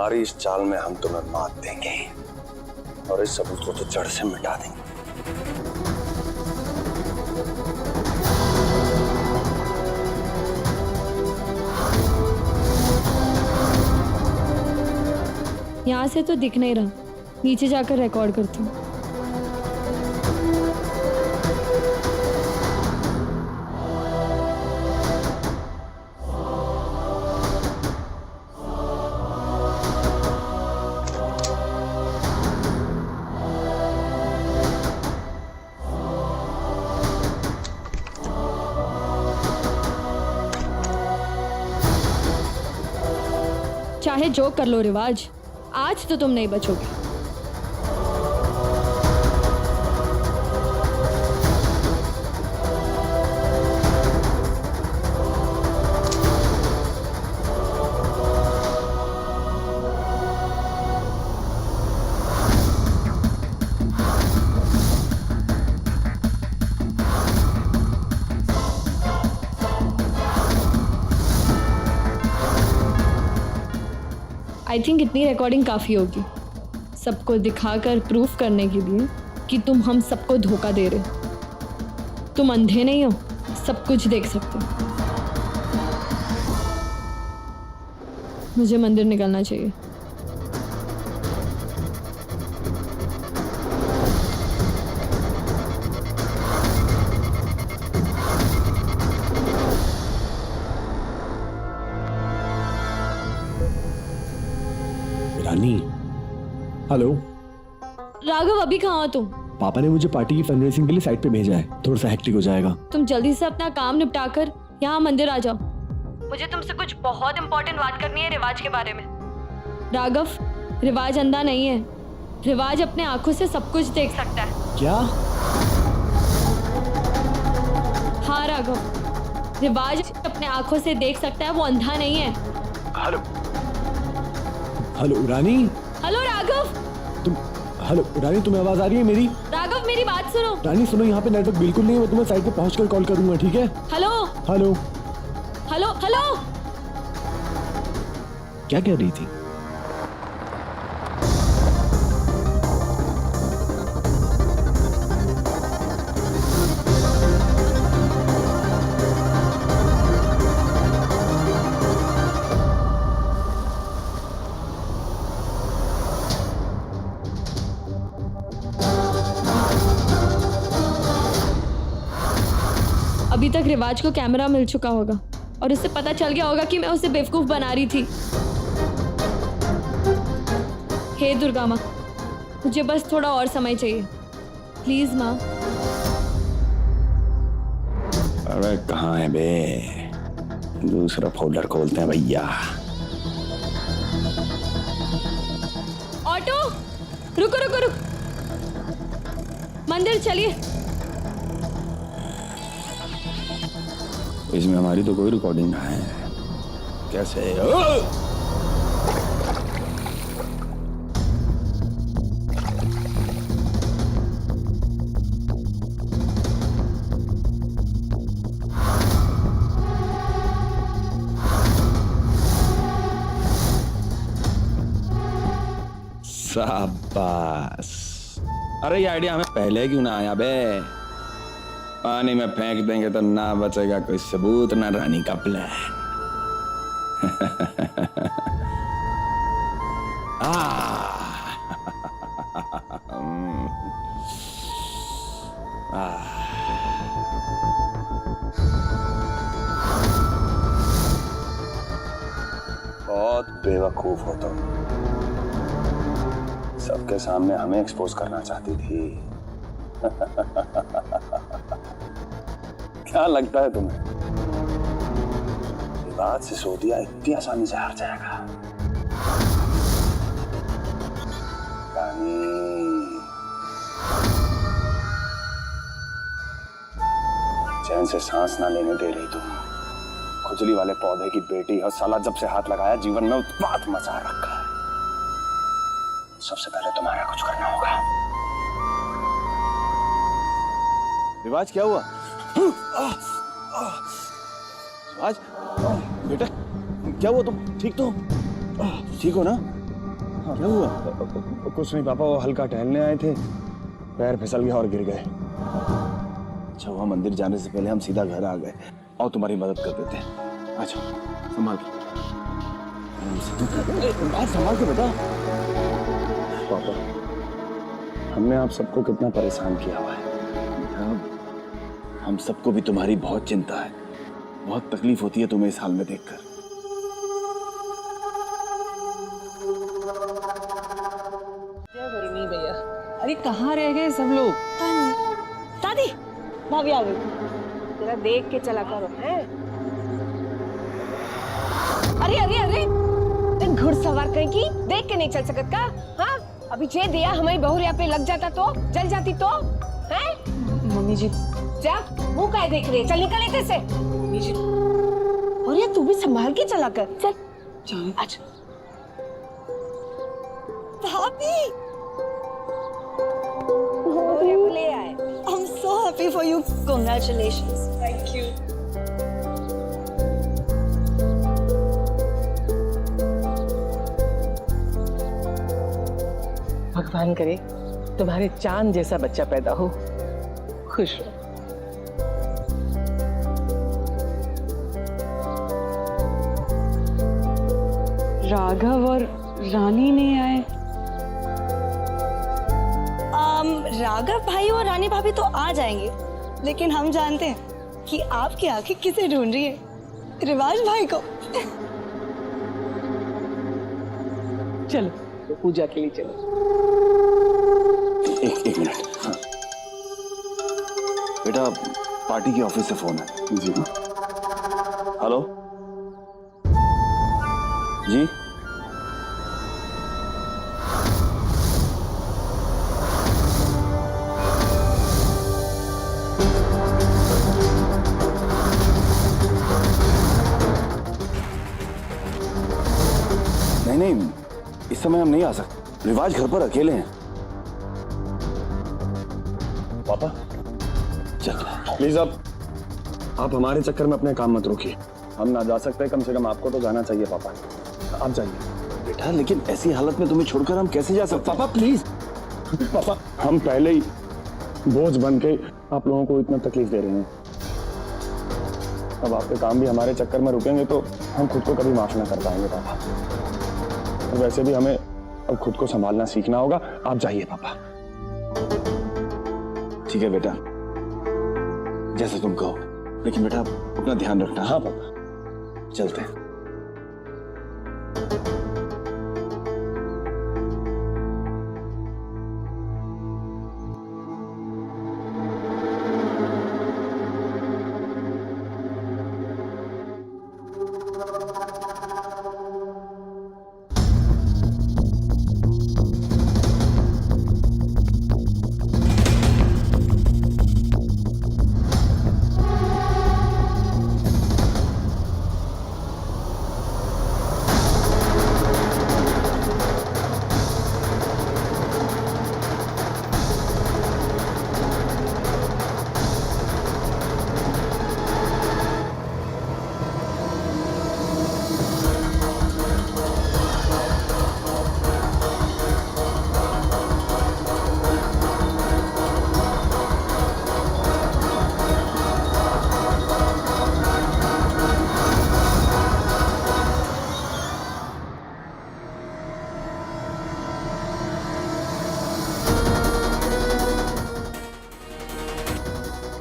हमारी इस चाल में हम तुम्हें मात देंगे और इस सबूत को तो जड़ से मिटा देंगे। यहाँ से तो दिख नहीं रहा, नीचे जाकर रिकॉर्ड करती हूँ। चाहे जो कर लो रिवाज, आज तो तुम नहीं बचोगे। आई थिंक इतनी रिकॉर्डिंग काफ़ी होगी सबको दिखाकर प्रूफ करने के लिए कि तुम हम सबको धोखा दे रहे हो। तुम अंधे नहीं हो, सब कुछ देख सकते हो। मुझे मंदिर निकलना चाहिए। रानी, हेलो। राघव, अभी कहाँ हो तुम? पापा ने मुझे पार्टी की फंडरेजिंग के लिए साइट पे भेजा है, थोड़ा सा हेक्टिक हो जाएगा। तुम जल्दी से अपना काम निपटाकर यहाँ मंदिर आ जाओ। मुझे तुमसे कुछ बहुत इंपॉर्टेंट बात करनी है रिवाज के बारे में। राघव, रिवाज अंधा नहीं है। रिवाज अपने आंखों से सब कुछ देख सकता है। क्या? हाँ राघव, रिवाज अपने आंखों से देख सकता है, वो अंधा नहीं है। हेलो हेलो रानी। हेलो राघव। तुम हेलो रानी, तुम्हें आवाज आ रही है मेरी? राघव, मेरी बात सुनो। रानी सुनो, यहाँ पे नेटवर्क बिल्कुल नहीं है, मैं तुम्हें साइट पे पहुंचकर कॉल करूंगा, ठीक है? Hello hello hello hello. क्या कह रही थी? अभी तक रिवाज को कैमरा मिल चुका होगा और उसे पता चल गया होगा कि मैं उसे बेवकूफ बना रही थी। हे दुर्गा माँ, मुझे बस थोड़ा और समय चाहिए, प्लीज माँ। अरे कहाँ है बे? दूसरा फोल्डर खोलते हैं भैया। ऑटो, रुको रुको रुको, मंदिर चलिए। इसमें हमारी तो कोई रिकॉर्डिंग ना है। कैसे? शाबाश। अरे ये आइडिया हमें पहले क्यों ना आया बे? पानी में फेंक देंगे तो ना बचेगा कोई सबूत, ना रानी का प्लान। बहुत बेवकूफ हो तुम। सबके सामने हमें एक्सपोज करना चाहती थी। क्या लगता है तुम्हें विवाद से सोदिया इतनी आसानी से हार जाएगा? रानी, चैन से सांस ना लेने दे रही तुम। खुजली वाले पौधे की बेटी और साला जब से हाथ लगाया जीवन में उत्पात मचा रखा है। सबसे पहले तुम्हारा कुछ करना होगा। रिवाज, क्या हुआ? रिवाज बेटा, क्या हुआ? तुम ठीक तो? ठीक हो ना? क्या हुआ? कुछ नहीं पापा, वो हल्का टहलने आए थे, पैर फिसल गया और गिर गए। अच्छा हुआ मंदिर जाने से पहले हम सीधा घर आ गए। और तुम्हारी मदद कर देते हैं। अच्छा संभाल के, संभाल के बेटा। पापा हमने आप सबको कितना परेशान किया हुआ है। हम सबको भी तुम्हारी बहुत चिंता है, बहुत तकलीफ होती है तुम्हें इस हाल में देखकर। नहीं भैया, अरे कहाँ रह गए सब लोग? दादी भाभी आ गई। जरा देख के चला करो हैं। अरे अरे अरे घुड़सवार कहीं की देख के नहीं चल सकत का? हाँ अभी जे दिया हमारी बहुरिया पे लग जाता तो जल जाती तो हैं? मम्मी जी। जा मुंह काहे देख रही है, चल निकल इधर से। मम्मी जी और ये तू भी संभाल के चला कर, चल। जाने। अच्छा भाभी बहुरिया को ले आए। I'm so happy for you. Congratulations. Thank you. भगवान करे तुम्हारे चांद जैसा बच्चा पैदा हो, खुश रहो। राघव और रानी नहीं आए। राघव भाई और रानी भाभी तो आ जाएंगे, लेकिन हम जानते हैं कि आपकी आंखें किसे ढूंढ रही है, रिवाज भाई को। चलो तो पूजा के लिए चलो। एक मिनट। हाँ बेटा, पार्टी के ऑफिस से फोन है। जी हेलो जी। नहीं, इस समय हम नहीं आ सकते, रिवाज घर पर अकेले हैं। पापा चल प्लीज, आप हमारे चक्कर में अपने काम मत रोकिए। हम ना जा सकते, कम से कम आपको तो जाना चाहिए। पापा आप जाइए। बेटा लेकिन ऐसी हालत में तुम्हें छोड़कर हम कैसे जा सकते? पापा प्लीज। पापा हम पहले ही बोझ बन के आप लोगों को इतना तकलीफ दे रहे हैं, अब आपके काम भी हमारे चक्कर में रुकेंगे तो हम खुद को कभी माफ ना कर पाएंगे। पापा और वैसे भी हमें अब खुद को संभालना सीखना होगा। आप जाइए पापा। ठीक है बेटा, जैसे तुम कहो, लेकिन बेटा अपना ध्यान रखना। हाँ पापा, चलते हैं।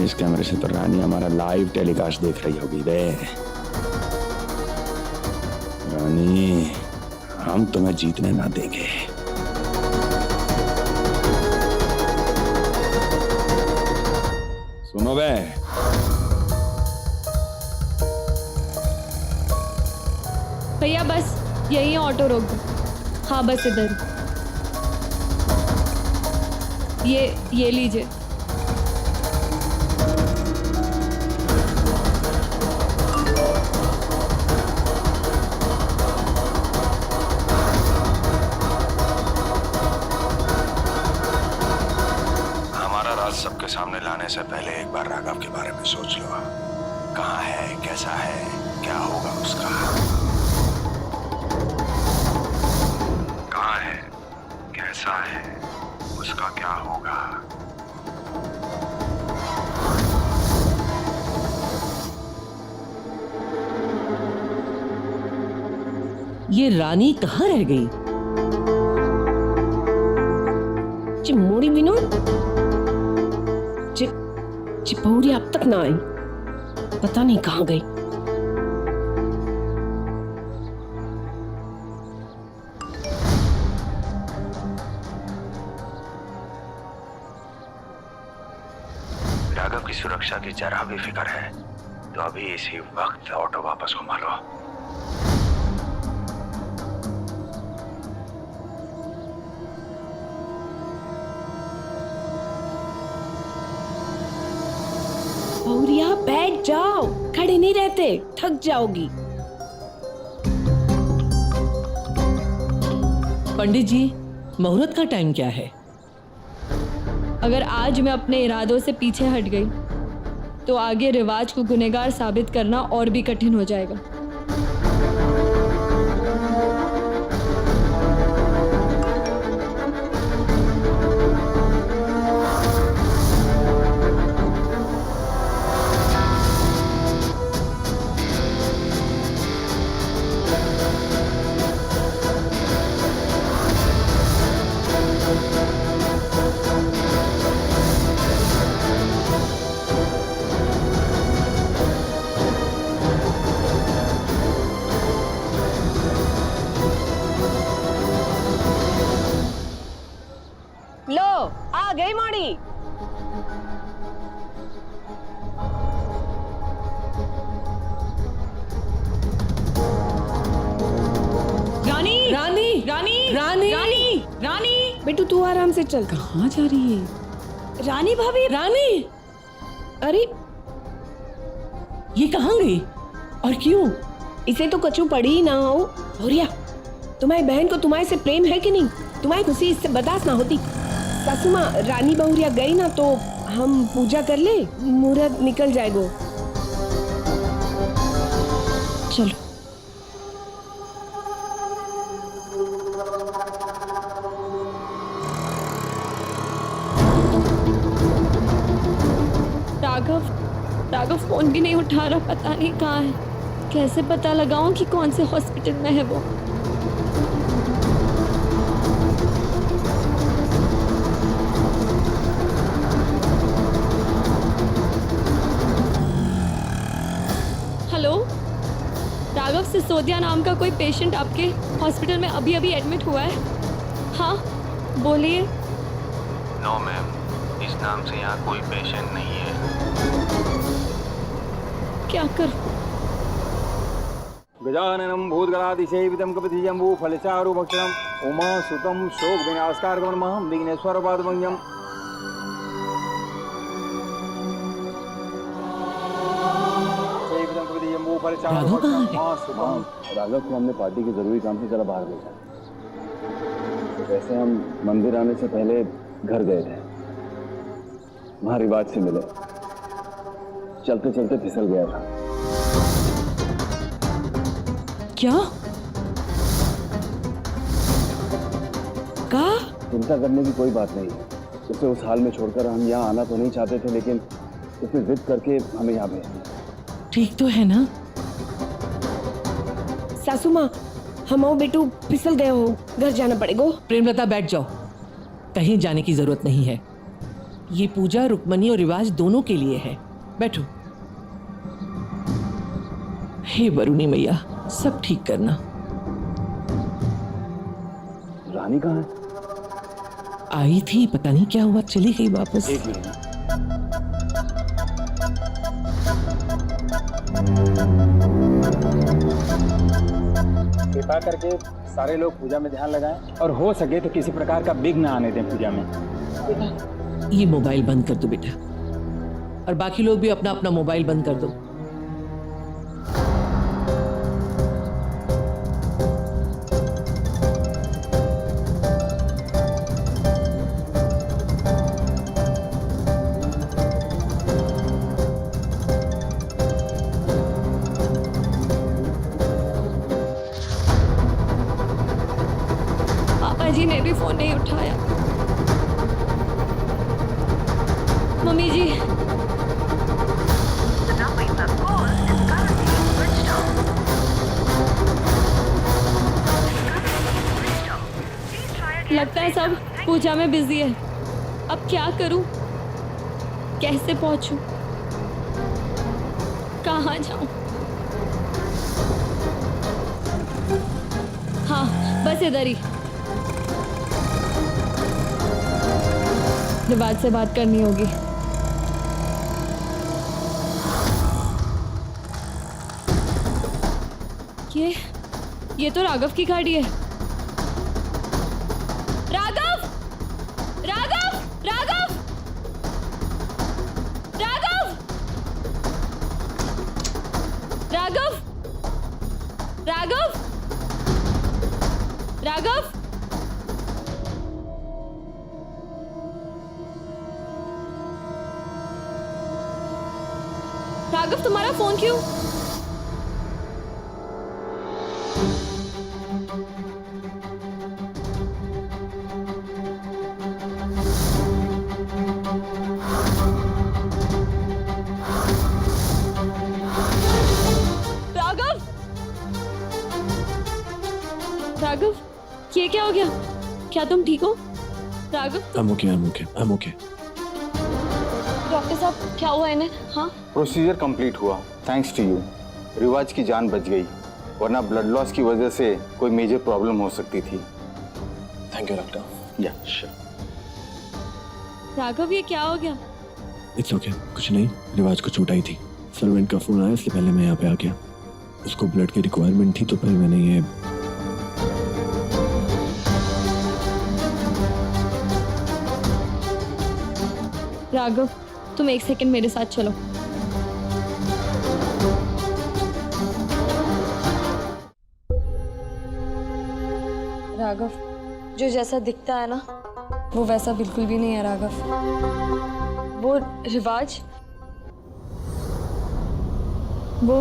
इस कैमरे से तो रानी हमारा लाइव टेलीकास्ट देख रही होगी बे। रानी हम तुम्हें जीतने ना देंगे। सुनो बे, भैया बस यही ऑटो रोक दो। हाँ बस इधर। ये लीजिए। सबके सामने लाने से पहले एक बार राघव के बारे में सोच लो। कहाँ है, कैसा है, क्या होगा उसका। कहाँ है, कैसा है, उसका क्या होगा? ये रानी कहाँ रह गई? मोड़ी विनोद चिपौरी अब तक ना आई, पता नहीं कहाँ गई। राघव की सुरक्षा की जरा भी फिक्र है तो अभी इसी वक्त ऑटो वापस घुमा लो। बहुरिया बैठ जाओ, खड़े नहीं रहते, थक जाओगी। पंडित जी, मुहूर्त का टाइम क्या है? अगर आज मैं अपने इरादों से पीछे हट गई तो आगे रिवाज को गुनहगार साबित करना और भी कठिन हो जाएगा। लो आ गई मोड़ी। रानी रानी रानी रानी रानी रानी बेटू तू आराम से चल। कहाँ जा रही है? रानी भाभी, रानी अरे ये कहाँ गई और क्यों? इसे तो कचू पड़ी ही ना हो। भौरिया, तुम्हारी बहन को तुम्हारे से प्रेम है कि नहीं? तुम्हारी खुशी इससे बर्दाश्त ना होती। सासू माँ, रानी बहुरिया गई ना तो हम पूजा कर ले, मुहूर्त निकल जाएगो। चलो। राघव फोन भी नहीं उठा रहा, पता नहीं कहाँ है। कैसे पता लगाऊं कि कौन से हॉस्पिटल में है वो? हेलो, राघव सिसोदिया नाम का कोई पेशेंट आपके हॉस्पिटल में अभी अभी एडमिट हुआ है? हाँ बोलिए। नो मैम, इस नाम से यहाँ कोई पेशेंट नहीं है। क्या कर? गजाननं भूतगणातिसेवितं कपितजम्बू फलचारु भक्षणम् उमा सुतं शोक विनाशकारकमहं विघ्नेश्वर पादमंगम। राघव कहाँ है? राघव को हमने पार्टी के जरूरी काम से जरा बाहर भेजा। वैसे हम मंदिर आने से पहले घर गए थे, वहां रिवाज से मिले, चलते चलते फिसल गया था। क्या? का? चिंता करने की कोई बात नहीं है। उसे उस हाल में छोड़कर हम यहाँ आना तो नहीं चाहते थे, लेकिन उसने जिद करके हमें यहाँ भेज दिया। ठीक तो है ना? सासू माँ, हम आओ बेटू फिसल गए हो, घर जाना पड़ेगा। प्रेमलता बैठ जाओ, कहीं जाने की जरूरत नहीं है। ये पूजा रुक्मणी और रिवाज दोनों के लिए है। बैठो। हे वरुणी मैया, सब ठीक करना। रानी कहाँ है? आई थी, पता नहीं क्या हुआ, चली गई वापस। एक मिनट। कृपा करके सारे लोग पूजा में ध्यान लगाएं और हो सके तो किसी प्रकार का विघ्न आने दें पूजा में। ये मोबाइल बंद कर दो बेटा, और बाकी लोग भी अपना अपना मोबाइल बंद कर दो। पापा जी ने भी फोन नहीं उठाया। मम्मी जी, लगता है सब पूजा में बिजी है। अब क्या करूं? कैसे पहुंचूं? कहाँ जाऊं? हाँ, बस इधर ही। रिवाज से बात करनी होगी। ये तो राघव की गाड़ी है। राघव! राघव! राघव! राघव! राघव! राघव! राघव! राघव, तुम्हारा फोन क्यों? राघव! राघव, ये क्या हो गया? क्या तुम ठीक हो? Raghav, I'm okay. डॉक्टर साहब, क्या हुआ इन्हें? हाँ, प्रोसीजर कंप्लीट हुआ, थैंक्स टू यू। रिवाज की जान बच गई, वरना ब्लड लॉस की वजह से कोई मेजर प्रॉब्लम हो सकती थी। Thank you doctor. या श्योर। राघव, ये क्या हो गया? इट्स ओके, कुछ नहीं, रिवाज को चोट आई थी। सर्वेंट का फोन आया, इसलिए पहले मैं यहाँ पे आ गया। उसको ब्लड की रिक्वायरमेंट थी तो फिर मैंने ये राघव, तुम एक सेकंड मेरे साथ चलो। राघव, जो जैसा दिखता है ना, वो वैसा बिल्कुल भी नहीं है राघव। वो रिवाज, वो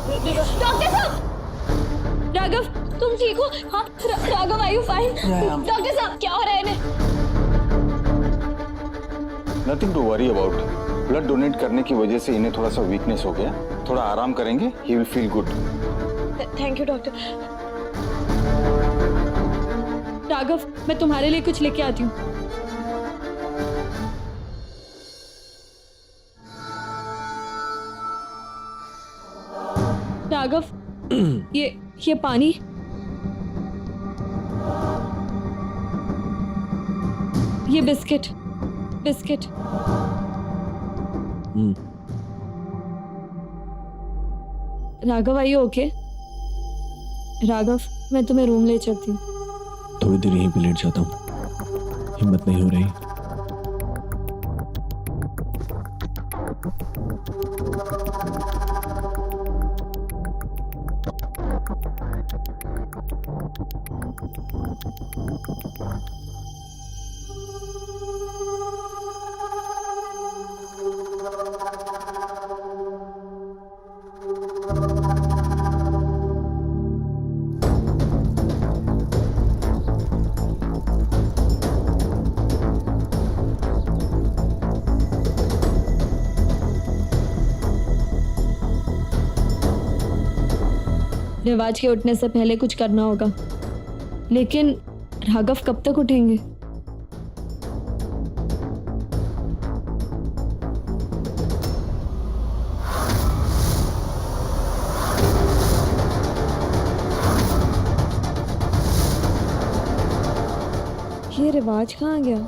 डॉक्टर साहब! राघव, तुम ठीक हो? हाँ, Raghav, are you fine? Doctor साहब, क्या हो रहा है इन्हें? Nothing to worry about. Blood donate करने की वजह से इन्हें थोड़ा सा वीकनेस हो गया, थोड़ा आराम करेंगे, he will feel good. Thank you doctor. Raghav, मैं तुम्हारे लिए कुछ लेके आती हूँ। राघव, ये पानी। ये बिस्किट। राघव, आइए ओके? राघव, मैं तुम्हें रूम ले चलती हूँ। थोड़ी देर यहीं पे लेट जाता हूँ, हिम्मत नहीं हो रही। रिवाज के उठने से पहले कुछ करना होगा, लेकिन राघव कब तक उठेंगे? ये रिवाज कहाँ गया?